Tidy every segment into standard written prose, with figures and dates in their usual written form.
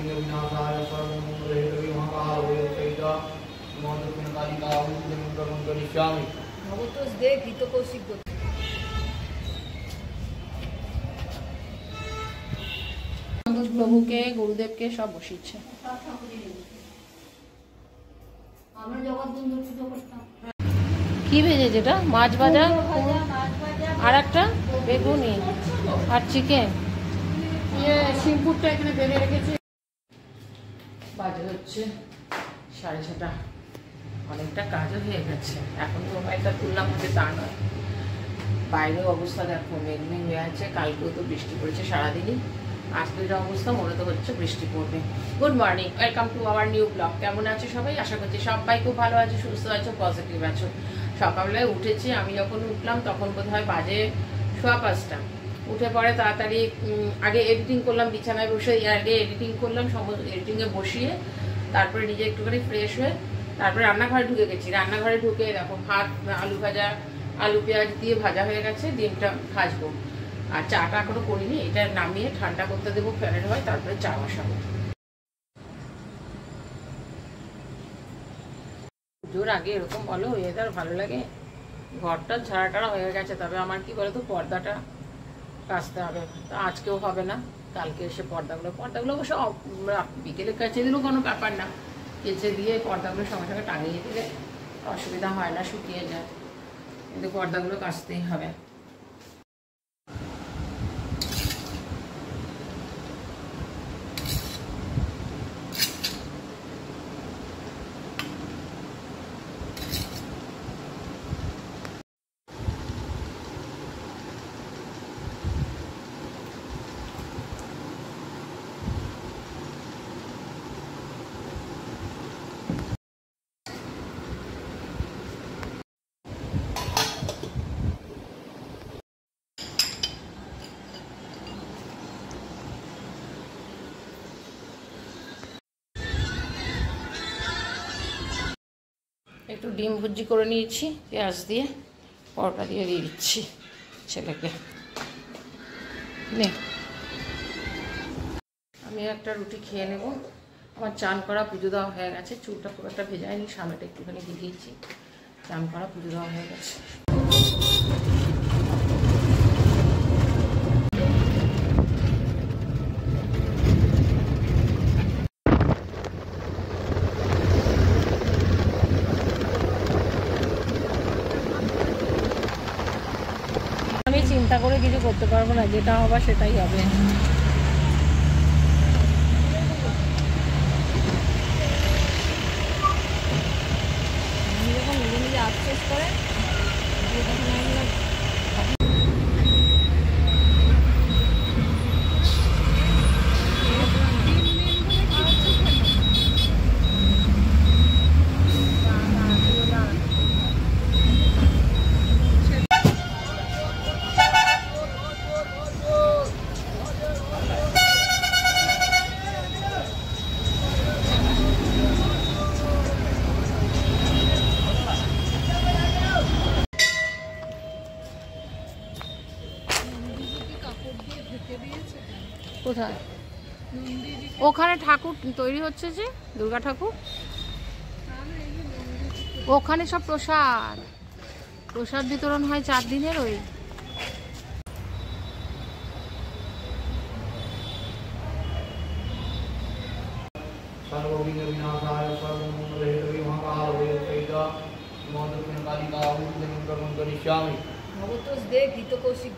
विनाशाय सर्वमंगलहेतवे महाकालभैरवसहिता नमोदक्षिणकालिकाहुं करिष्यामि। भगवतोष देव हितकौशिक প্রভুকে গুরুদেবকে সব বসিয়েছে। কি ভেজে যেটা মাছ ভাজা আর একটা বেগুনি আর চিকেন শিমপুরটা এখানে বেড়ে রেখেছি। বাজে হচ্ছে 6:30, অনেকটা কাজও হয়ে গেছে। এখন তো মোবাইলটা তুললাম হচ্ছে তা নয়, বাইরের অবস্থা দেখো মেঘমেঘ হয়ে আছে। কালকেও তো বৃষ্টি পড়েছে সারাদিনই, আজকে যা অবস্থা মনে তো হচ্ছে বৃষ্টি পড়বে। Good morning, welcome to our new blog. কেমন আছো সবাই? আশা করছি সবাই খুব ভালো আছো, সুস্থ আছো, পজিটিভ আছো। সকালবেলায় উঠেছি, আমি যখন উঠলাম তখন বোধহয় বাজে 5:15। উঠে পরে তাড়াতাড়ি আগে এডিটিং করলাম, বিছানায় বসে আগে এডিটিং করলাম, এডিটিংয়ে বসিয়ে তারপরে নিজে একটুখানি ফ্রেশ হয়ে তারপরে রান্নাঘরে ঢুকে গেছি। রান্নাঘরে ঢুকে দেখো ভাত, আলু ভাজা, আলু পেঁয়াজ দিয়ে ভাজা হয়ে গেছে, ডিমটা ভাজবো। আর চাটা এখনো করিনি, এটা নামিয়ে ঠান্ডা করতে দেবো ফ্যানের হয়, তারপরে চা বসাবো। পুজোর আগে এরকম বলো ওয়েদার ভালো লাগে, ঘরটা ঝাড়াটাড়া হয়ে গেছে। তবে আমার কি বলতো পর্দাটা কাচতে হবে, তা আজকেও হবে না, কালকে এসে পর্দাগুলো অবশ্য বিকেলে কাছে দিলেও কোনো ব্যাপার না, কেচে দিয়ে পর্দাগুলো সঙ্গে সঙ্গে টাঙিয়ে দিলে অসুবিধা হয় না, শুকিয়ে যায়। কিন্তু পর্দাগুলো কাচতেই হবে। একটু ডিম ভুজি করে নিয়েছি পেঁয়াজ দিয়ে, পরোটা দিয়ে দিচ্ছি ছেলেকে। নে আমি একটা রুটি খেয়ে নেব। আমার চান করা পুজো দেওয়া হয়ে গেছে, চুলটা খুব একটা ভেজায়নি, সামনেটা একটুখানি ভিজিয়েছি। চান করা পুজো দেওয়া হয়ে গেছে। আমি চিন্তা করে কিছু করতে পারবো না, যেটা হবার সেটাই হবে। যখন নিজে নিজে আফসোস করে কোথায়? ওখানে ঠাকুর তৈরি হচ্ছে যে দুর্গা ঠাকুর, ওখানে সব প্রসাদ বিতরণ হয় 4 দিনের। ওই विनाशाय सर्वमंगलहेतवे महाकालभैरवसहिता नमोदक्षिणकालिकाहुं करिष्यामि। ভগবতোষ দেব হিতকৌশিক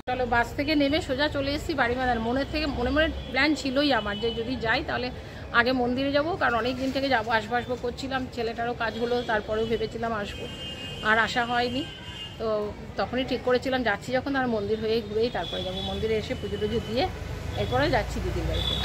চলো বাস থেকে নেমে সোজা চলে এসেছি বাড়িমাদার। মনে প্ল্যান ছিলই আমার যে যদি যাই তাহলে আগে মন্দিরে যাব, কারণ অনেক দিন থেকে যাবো আসবো করছিলাম, ছেলেটারও কাজ হলো, তারপরেও ভেবেছিলাম আসবো, আর আসা হয়নি। তো তখনই ঠিক করেছিলাম যাচ্ছি যখন তার মন্দির হয়েই ঘুরেই তারপরে যাবো। মন্দিরে এসে পুজো টুজো দিয়ে এরপরে যাচ্ছি দিদির বাড়িতে।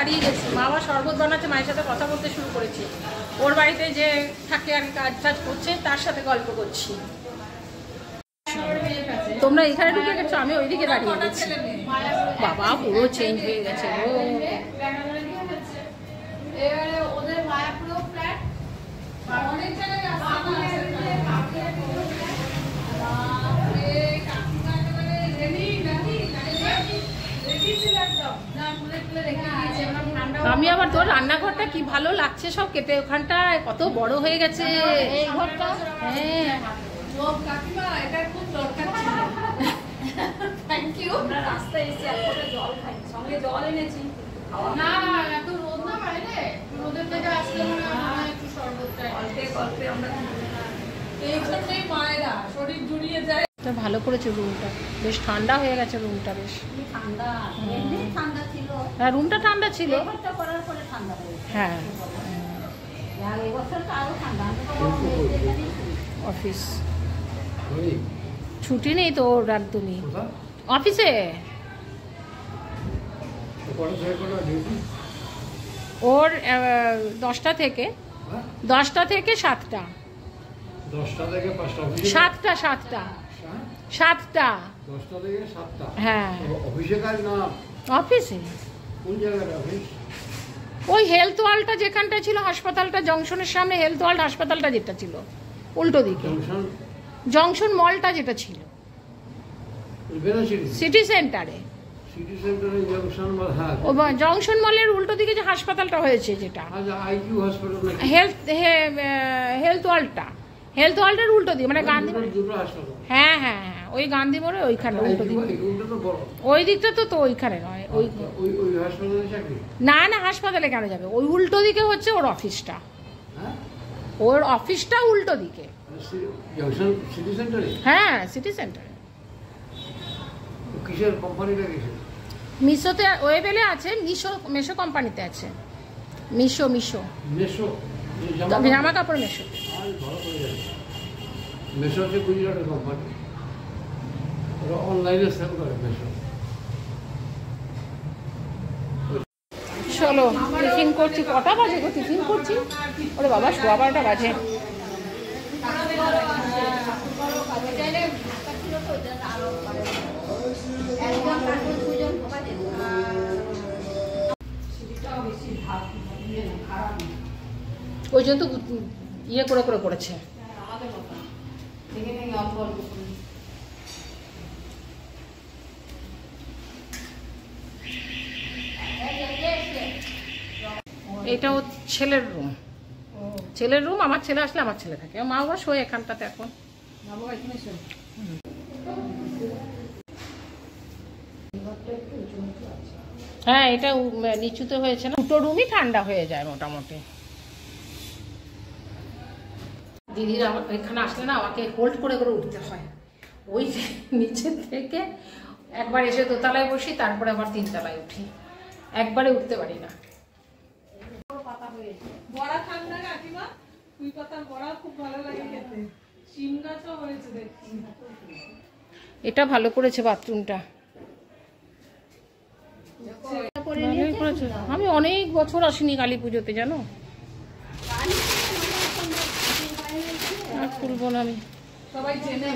দাঁড়িয়ে গেছি, মা আবার শরবত বানাচ্ছে, মায়ের সাথে কথা বলতে শুরু করেছি। ওর বাড়িতে যে থাকে আর কাজ টাজ করছে তার সাথে গল্প করছি। তোমরা এখানে ঢুকে গেছো, আমি ওইদিকে দাঁড়িয়ে গেছি। বাবা পুরো চেঞ্জ হয়ে গেছে গো। আমি আবার তোর রান্নাঘরটা কি ভালো লাগছে, সব কেটে ওখানটায় কত বড় হয়ে গেছে এই ঘরটা। হ্যাঁ কাকিমা, এটা খুব দরকার ছিল। Thank you. আমরা রাস্তায় এসে এক ফোঁটা জল খাই, সঙ্গে জল এনেছি। না এত রোদ না বাইরে, রোদের থেকে আসলে মনে একটু শরবতটা গল্পে গল্পে আমরা এই জন্যই মায়েরা শরীর জুড়িয়ে যায়। ভালো করেছে রুমটা, বেশ ঠান্ডা হয়ে গেছে রুমটা, বেশ ঠান্ডা। এমনি ঠান্ডা ছিল, হ্যাঁ রুমটা ঠান্ডা ছিল, এবারটা করার পরে ঠান্ডা হয়েছে। হ্যাঁ আর এই বছরটা আরো ঠান্ডা। অফিস ছুটি নেই তো ওর একদমই, অফিসে ওর 10টা থেকে 7টা। 7টা 10টা থেকে 7টা। হ্যাঁ অফিসে কাজ না, অফিসে। কোন জায়গায় অফিস? ওই হেলথ ওয়ার্ল্ডটা যেখানটা ছিল হাসপাতালটা, জংশনের সামনে হেলথ ওয়ার্ল্ড হাসপাতালটা যেটা ছিল উল্টো দিকে, জংশন মলটা যেটা ছিল সিটি সেন্টারে। জংশন মলের উল্টো দিকে যে হাসপাতালটা হয়েছে, যেটা হেলথ ওয়ার্ল্ডটা, হেলথ ওয়ার্ল্ডের উল্টো দিকে, মানে গান্ধী। হ্যাঁ হ্যাঁ হ্যাঁ ওই গান্ধী মোড়ে ওইখানে উল্টো দিকে, ওই দিকটা তো ওইখানে নয়। ওই না না হাসপাতালে কেন যাবে, ওই উল্টো দিকে হচ্ছে ওর অফিসটা, ওর অফিসটা উল্টো দিকে। হ্যাঁ সিটি সেন্টারে। কিসের কোম্পানিটা? মিশোতে ওয়েবেলে আছে, মেশো কোম্পানিতে আছে। মিশো জামা কাপড় মেশো। মেশো হচ্ছে গুজরাটের কোম্পানি, ওরা অনলাইনে সেল করে মেশো। চলো টিফিন করছি, কটা বাজে গো টিফিন করছি? ওরে বাবা 12:15 বাজে। ওই জন্য তো ইয়ে করে করেছে। এটা ও ছেলের রুম, আমার ছেলে আসলে আমার ছেলে থাকে, মা বাবা শোয় এখানটাতে এখন। হ্যাঁ এটা নিচুতে হয়েছে না, দুটো রুমই ঠান্ডা হয়ে যায় মোটামুটি। দিদির এখানে আসলে না আমাকে হোল্ড করে উঠতে হয়, ওই নিচের থেকে একবার এসে দোতলায় বসি, তারপরে আবার 3 তলায় উঠি, একবারে উঠতে পারি না। বড়া খান না কাকিমা? কুই পাতার বড়া খুব ভালো লাগে খেতে, শিম গাছও হয়েছে দেখছি। এটা ভালো করেছে বাথরুমটা, আমি অনেক বছর আসিনি কালী পুজোতে জানো, খুলবো না আমি। সবাই জেনে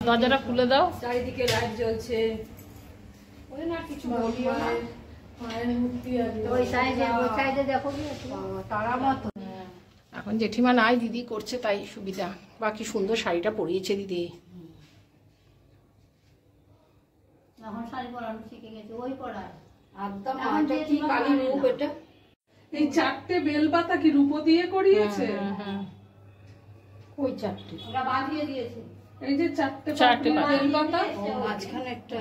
দরজাটা খুলে দাও, চারিদিকে লাইট জ্বলছে। এখন জেঠিমা নাই, দিদি করছে তাই সুবিধা। বাকি সুন্দর শাড়িটা পরিয়েছে দিদি। এই 4টে বেলপাতা কি রূপো দিয়ে করিয়েছে? ওই 4টে বাঁধিয়ে দিয়েছে, এই যে 4টে বেলপাতা। মাঝখানে একটা,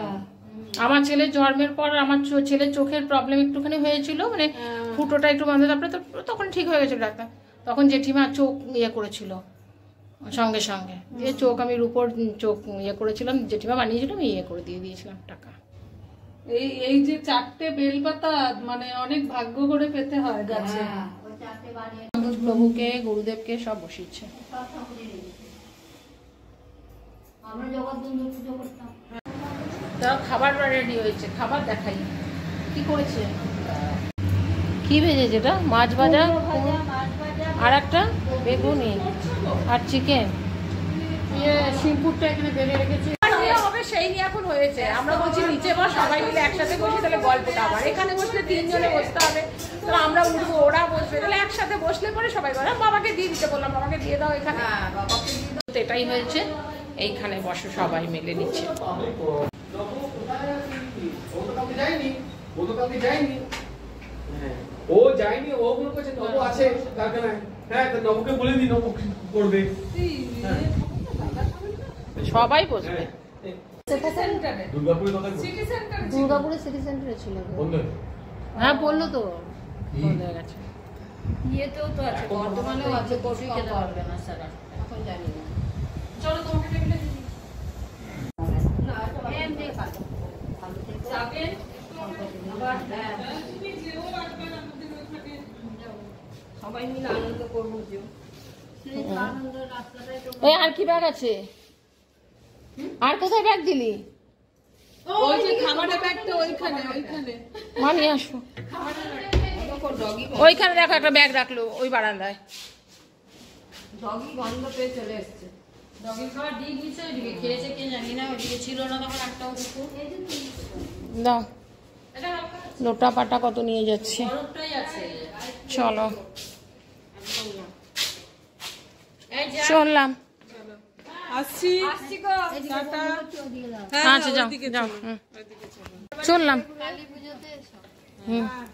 আমার ছেলের জন্মের পর আমার ছেলের চোখের প্রবলেম একটুখানি হয়েছিল, মানে ফুটোটা একটু বাঁধে, তারপরে তখন ঠিক হয়ে গেছিল ডাক্তার। তখন জেঠিমা চোখ ইয়ে করেছিল সঙ্গে সঙ্গে, দিয়ে চোখ আমি রূপোর চোখ ইয়ে করেছিলাম, জেঠিমা বানিয়েছিল, আমি ইয়ে করে দিয়ে দিয়েছিলাম টাকা। এই যে 4টে বেলপাতা মানে অনেক ভাগ্য করে পেতে হয় গাছে। প্রভুকে গুরুদেবকে সব বসিয়েছে। আমরা জগৎ বন্ধু পুজো করতাম। তাও খাবার রেডি হয়েছে, খাবার দেখাই কি করেছে। কি ভেজেছে এটা? মাছ ভাজা আর একটা বেগুনি আর চিকেন। শিমপুরটা এখানে বেড়ে রেখেছি হবে, সেই নিয়ে এখন হয়েছে। আমরা বলছি নিচে বস, সবাই মিলে একসাথে বসে, তাহলে গল্পটা আবার এখানে বসলে 3 জনে বসতে হবে, তাহলে আমরা উঠবো, ওরা বসবে, তাহলে একসাথে বসলে পরে সবাই বলে বাবাকে দিয়ে দিতে বললাম, বাবাকে দিয়ে দাও এখানে। এটাই হয়েছে, এইখানে বসে সবাই মিলে নিচে। ও যায়নি, ও মনে করছে নবু আছে কারখানায়। হ্যাঁ, তো নবুকে বলে দিই, নবু করবে। সবাই বসবে। দুর্গাপুরে সিটি সেন্টারে ছিল। হ্যাঁ বললো তো, বন্ধ হয়ে গেছে। ইয়েতেও তো আছে, বর্তমানেও আছে, কিছুই খেতে পারবে না স্যার এখন, জানি না। চলো তোমাকে টেবিলে দিই। সবাই মিলে আনন্দ করবো। আর কি ব্যাগ আছে? আর কোথায় ব্যাগ দিলি? ওই যে খাবারের ব্যাগটা ওইখানে, মানি আসো। ওইখানে দেখো একটা ব্যাগ রাখলো ওই বারান্দায়। ডগি গন্ধ পেয়ে চলে এসছে। ডগির খাবার দিয়ে দিয়েছে, ওইদিকে খেয়েছে কে জানি না, ওইদিকে ছিল না তখন একটাও দুপুর। দাও, লোটা পাটা কত নিয়ে যাচ্ছে। বরফটাই আছে। চলো চললাম। আসছি গো, টাটা। আচ্ছা যাও যাও। চললাম,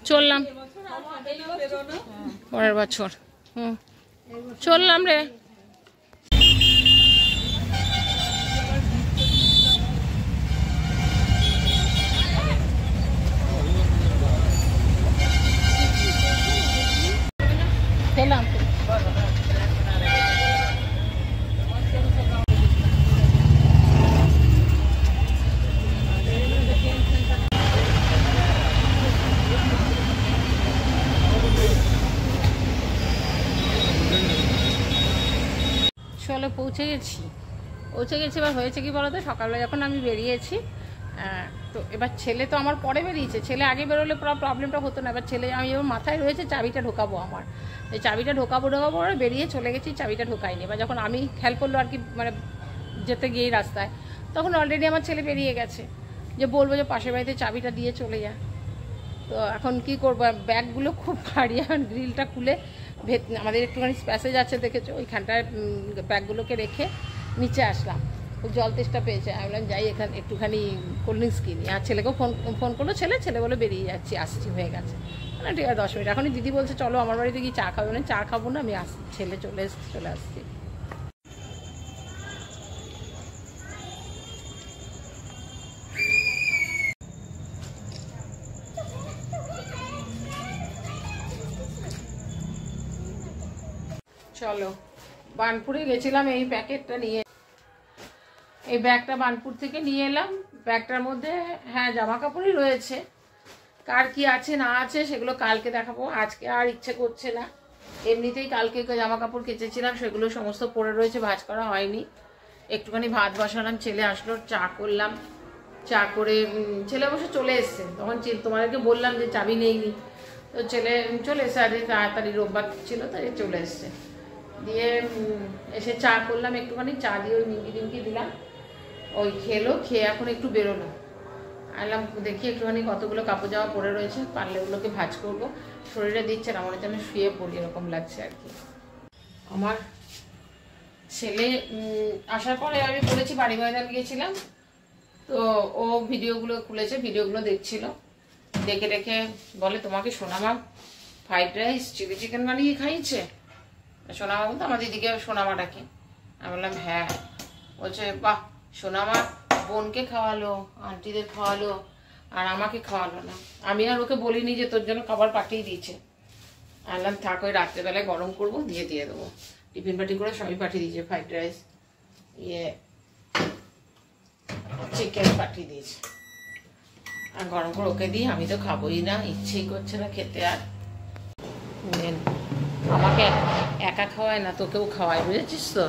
চললাম পরের বছর। চললাম রে। খেলাম চলে পৌঁছে গেছি। এবার হয়েছে কি বলতো, সকালবেলা যখন আমি বেরিয়েছি, তো এবার ছেলে তো আমার পরে বেরিয়েছে, ছেলে আগে বেরোলে পুরো প্রবলেমটা হতো না। এবার ছেলে, আমি এবার মাথায় রয়েছে চাবিটা ঢোকাবো, আমার এই চাবিটা ঢোকাবো বেরিয়ে চলে গেছি, চাবিটা ঢোকাইনি। এবার যখন আমি খেয়াল করলো আর কি, মানে যেতে গিয়েই রাস্তায়, তখন অলরেডি আমার ছেলে বেরিয়ে গেছে, যে বলবো যে পাশের বাড়িতে চাবিটা দিয়ে চলে যা। তো এখন কি করবো, ব্যাগগুলো খুব ভারী, এখন গ্রিলটা খুলে আমাদের একটুখানি প্যাসেজ আছে দেখেছো, ওইখানটায় ব্যাগগুলোকে রেখে নিচে আসলাম। খুব জল তেষ্টা পেয়েছে, আমি বললাম যাই এখানে একটুখানি কোল্ড ড্রিঙ্কস কিনি। আর ছেলেকেও ফোন করলো, ছেলে বলে বেরিয়ে যাচ্ছি, আসছি, হয়ে গেছে। না ঠিক আছে 10 মিনিট। এখনই দিদি বলছে চলো আমার বাড়িতে গিয়ে চা খাবো না, চা খাবো না, আমি আসছি, ছেলে চলে আসছি। চলো, বানপুরে গেছিলাম এই প্যাকেটটা নিয়ে, এই ব্যাগটা বানপুর থেকে নিয়ে এলাম। ব্যাগটার মধ্যে হ্যাঁ জামা কাপড়ই রয়েছে, কার কি আছে না আছে সেগুলো কালকে দেখাবো, আজকে আর ইচ্ছে করছে না। এমনিতেই কালকে জামা কাপড় কেচেছিলাম, সেগুলো সমস্ত পড়ে রয়েছে, ভাঁজ করা হয়নি। একটুখানি ভাত বসালাম, ছেলে আসলো, চা করলাম, চা করে ছেলে অবশ্য চলে এসছে। তখন তোমাদেরকে বললাম যে চাবি নেইনি, তো ছেলে চলে এসে আর তাড়াতাড়ি রোববার ছিল, তাই চলে এসছে। দিয়ে এসে চা করলাম, একটুখানি চা দিয়ে ওই নিমকি দিলাম, ওই খেলো, খেয়ে এখন একটু বেরোলো। আনলাম দেখি একটুখানি কতগুলো কাপড় জামা পরে রয়েছে, পারলে ওগুলোকে ভাঁজ করবো। শরীরে দিচ্ছে না, মনে হচ্ছে শুয়ে পড়ি এরকম লাগছে আর কি। আমার ছেলে আসার পরে আমি বলেছি বাড়ি ময়দান গিয়েছিলাম, তো ও ভিডিওগুলো খুলেছে, ভিডিওগুলো দেখছিল, দেখে বলে তোমাকে সোনামা ফ্রাইড রাইস চিলি চিকেন বানিয়ে খাইয়েছে। সোনামা বলতো আমার দিদিকে সোনামা ডাকে। আমি বললাম হ্যাঁ। বলছে বাহ, সোনামা বোনকে খাওয়ালো, আন্টিদের খাওয়ালো, আর আমাকে খাওয়ালো না। আমি আর ওকে বলিনি যে তোর জন্য খাবার পাঠিয়ে দিয়েছে। আনলাম থাক, ওই রাত্রেবেলায় গরম করবো, দিয়ে দেবো। টিফিন পাটি করে সবই পাঠিয়ে দিয়েছে, ফ্রাইড রাইস, চিকেন পাঠিয়ে দিয়েছে। আর গরম করে ওকে দিই, আমি তো খাবোই না, ইচ্ছেই করছে না খেতে। আর আমাকে একা খাওয়ায় না, তোকেও খাওয়ায়, বুঝেছিস তো।